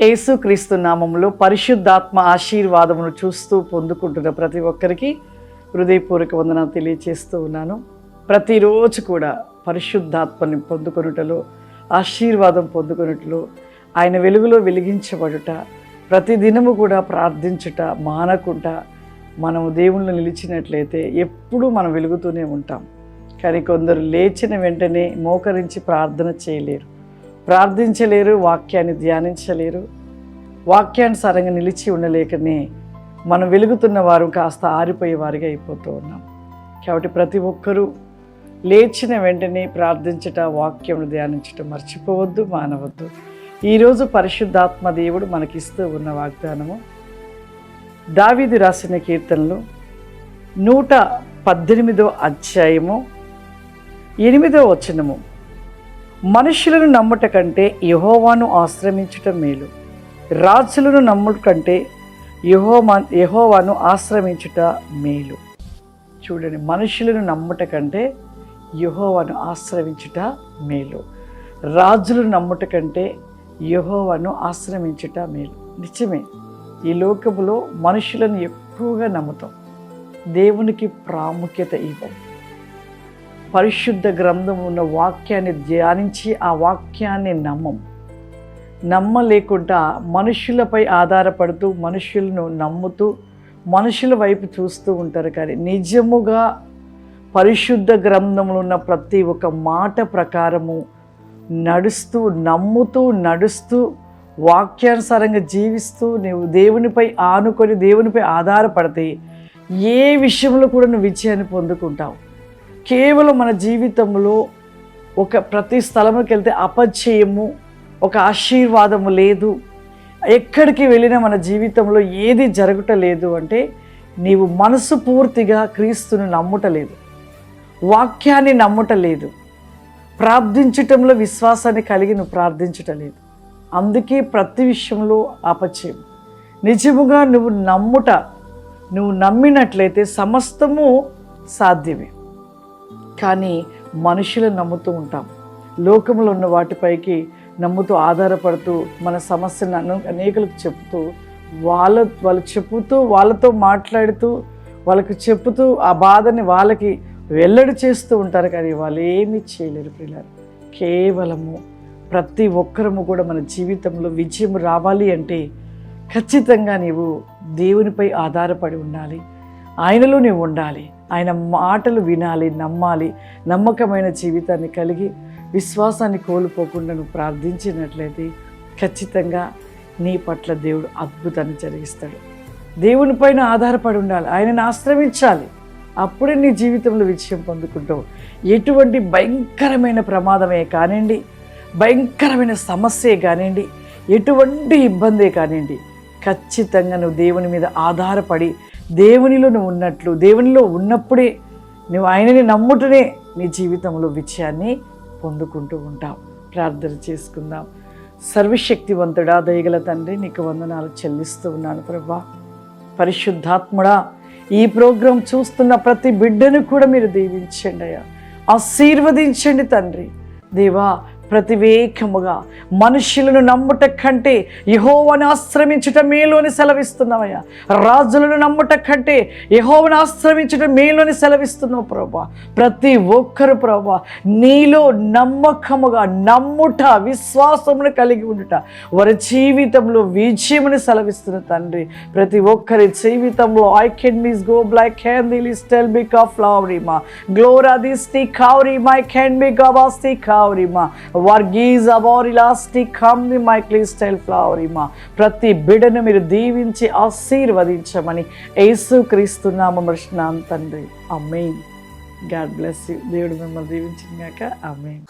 యేసుక్రీస్తు నామములో పరిశుద్ధాత్మ ఆశీర్వాదమును చూస్తూ పొందుకుంటున్న ప్రతి ఒక్కరికి హృదయపూర్వక వందనాలు తెలియచేస్తూ ఉన్నాను. ప్రతిరోజు కూడా పరిశుద్ధాత్మని పొందుకొనుటలో, ఆశీర్వాదం పొందుకొనుటలో, ఆయన వెలుగులో వెలిగించబడుట, ప్రతిదినము కూడా ప్రార్థించుట మానకుండా మనము దేవుళ్ళు నిలిచినట్లయితే ఎప్పుడూ మనం వెలుగుతూనే ఉంటాం. కానీ కొందరు లేచిన వెంటనే మోకరించి ప్రార్థన చేయలేరు, ప్రార్థించలేరు, వాక్యాన్ని ధ్యానించలేరు, వాక్యానుసారంగా నిలిచి ఉండలేకనే మనం వెలుగుతున్న వారు కాస్త ఆరిపోయే వారిగా అయిపోతూ ఉన్నాం. కాబట్టి ప్రతి ఒక్కరూ లేచిన వెంటనే ప్రార్థించట, వాక్యం ధ్యానించటం మర్చిపోవద్దు, మానవద్దు. ఈరోజు పరిశుద్ధాత్మ దేవుడు మనకిస్తూ ఉన్న వాగ్దానము దావీదు రాసిన కీర్తనలు 118వ అధ్యాయము 8వ వచనము. మనుషులను నమ్ముట కంటే యెహోవాను ఆశ్రయించుట మేలు, రాజులను నమ్ముట కంటే యెహోవాను ఆశ్రయించుట మేలు. చూడండి, మనుషులను నమ్ముట కంటే యెహోవాను ఆశ్రయించుట మేలు, రాజులను నమ్ముట కంటే యెహోవాను ఆశ్రయించుట మేలు. నిజమే, ఈ లోకములో మనుషులను ఎక్కువగా నమ్ముతాం, దేవునికి ప్రాముఖ్యత ఇవ్వం. పరిశుద్ధ గ్రంథం ఉన్న వాక్యాన్ని ధ్యానించి ఆ వాక్యాన్ని నమ్మలేకుండా మనుషులపై ఆధారపడుతూ, మనుషులను నమ్ముతూ, మనుషుల వైపు చూస్తూ ఉంటారు. కానీ నిజముగా పరిశుద్ధ గ్రంథంలో ఉన్న ప్రతి ఒక్క మాట ప్రకారము నడుస్తూ, నమ్ముతూ, నడుస్తూ, వాక్యానుసారంగా జీవిస్తూ, నువ్వు దేవునిపై ఆనుకొని దేవునిపై ఆధారపడితే ఏ విషయంలో కూడా నువ్వు విజయాన్ని పొందుకుంటావు. కేవలం మన జీవితంలో ప్రతి స్థలంలోకి వెళ్తే అపజయము, ఒక ఆశీర్వాదము లేదు, ఎక్కడికి వెళ్ళినా మన జీవితంలో ఏది జరగటలేదు అంటే నీవు మనసు పూర్తిగా క్రీస్తును నమ్ముటలేదు, వాక్యాన్ని నమ్ముటలేదు, ప్రార్థించటంలో విశ్వాసాన్ని కలిగి నువ్వు ప్రార్థించటలేదు. అందుకే ప్రతి విషయంలో అపజయం. నిజముగా నువ్వు నమ్మినట్లయితే సమస్తము సాధ్యమే. కానీ మనుషులను నమ్ముతూ ఉంటాం, లోకంలో ఉన్న వాటిపైకి నమ్ముతూ ఆధారపడుతూ మన సమస్యలను అనేకులకు చెప్తూ వాళ్ళు చెప్పుతూ, వాళ్ళతో మాట్లాడుతూ, వాళ్ళకి చెప్పుతూ ఆ బాధని వాళ్ళకి వెల్లడి చేస్తూ ఉంటారు. కానీ వాళ్ళు ఏమీ చేయలేరు ప్రియులారా. కేవలము ప్రతి ఒక్కరము కూడా మన జీవితంలో విజయం రావాలి అంటే ఖచ్చితంగా నీవు దేవునిపై ఆధారపడి ఉండాలి, ఆయనలో నీవు ఉండాలి, ఆయన మాటలు వినాలి, నమ్మాలి. నమ్మకమైన జీవితాన్ని కలిగి విశ్వాసాన్ని కోల్పోకుండా నువ్వు ప్రార్థించినట్లయితే ఖచ్చితంగా నీ పట్ల దేవుడు అద్భుతాన్ని జరిగిస్తాడు. దేవునిపైన ఆధారపడి ఉండాలి, ఆయనను ఆశ్రయించాలి. అప్పుడే నీ జీవితంలో విజయం పొందుకుంటావు. ఎటువంటి భయంకరమైన ప్రమాదమే కానివ్వండి, భయంకరమైన సమస్యే కానివ్వండి, ఎటువంటి ఇబ్బందే కానివ్వండి, ఖచ్చితంగా నువ్వు దేవుని మీద ఆధారపడి దేవునిలో నువ్వు ఉన్నట్లు, దేవునిలో ఉన్నప్పుడే నువ్వు ఆయనని నమ్ముటనే నీ జీవితంలో విజయాన్ని పొందుకుంటూ ఉంటావు. ప్రార్థన చేసుకుందాం. సర్వశక్తివంతుడా, దయగల తండ్రి, నీకు వందనాలు చెల్లిస్తూ ఉన్నాను ప్రభువా. పరిశుద్ధాత్ముడా, ఈ ప్రోగ్రాం చూస్తున్న ప్రతి బిడ్డను కూడా మీరు దీవించండి అయ్యా, ఆశీర్వదించండి తండ్రి. దేవా, ప్రతివేకముగా మనుషులను నమ్ముట కంటే యెహోవాను ఆశ్రయించుట మేలు అని సెలవిస్తున్నావయ్యా. రాజులను నమ్ముట కంటే యెహోవాను ఆశ్రయించుట మేలు అని సెలవిస్తున్నావు ప్రభా. ప్రతి ఒక్కరు ప్రభా నీలో నమ్మకముగా నమ్ముట, విశ్వాసమును కలిగి ఉండుట వారి జీవితంలో విజయముని సెలవిస్తున్న తండ్రి. ప్రతి ఒక్కరి జీవితంలో ఐ కెన్ మిస్ గో బ్లైక్ క్యాన్ ది లిస్టెల్ బిక్ ఆఫ్ ఫ్లవరిమా గ్లోరా దిస్టి కౌరిమా ఐ కెన్ బి గబాస్టి కౌరిమా వర్గీజ్ అబోరిలాస్టి కమ్ని మై క్లిస్టైల్ ఫ్లవరిమా. ప్రతి బిడ్డను మీరు దీవించి ఆశీర్వదించమని యేసుక్రీస్తు నామమున తండ్రి. ఆమేన్. God bless you. దేవుడు మిమ్మల్ని దీవించుగాక. ఆమేన్.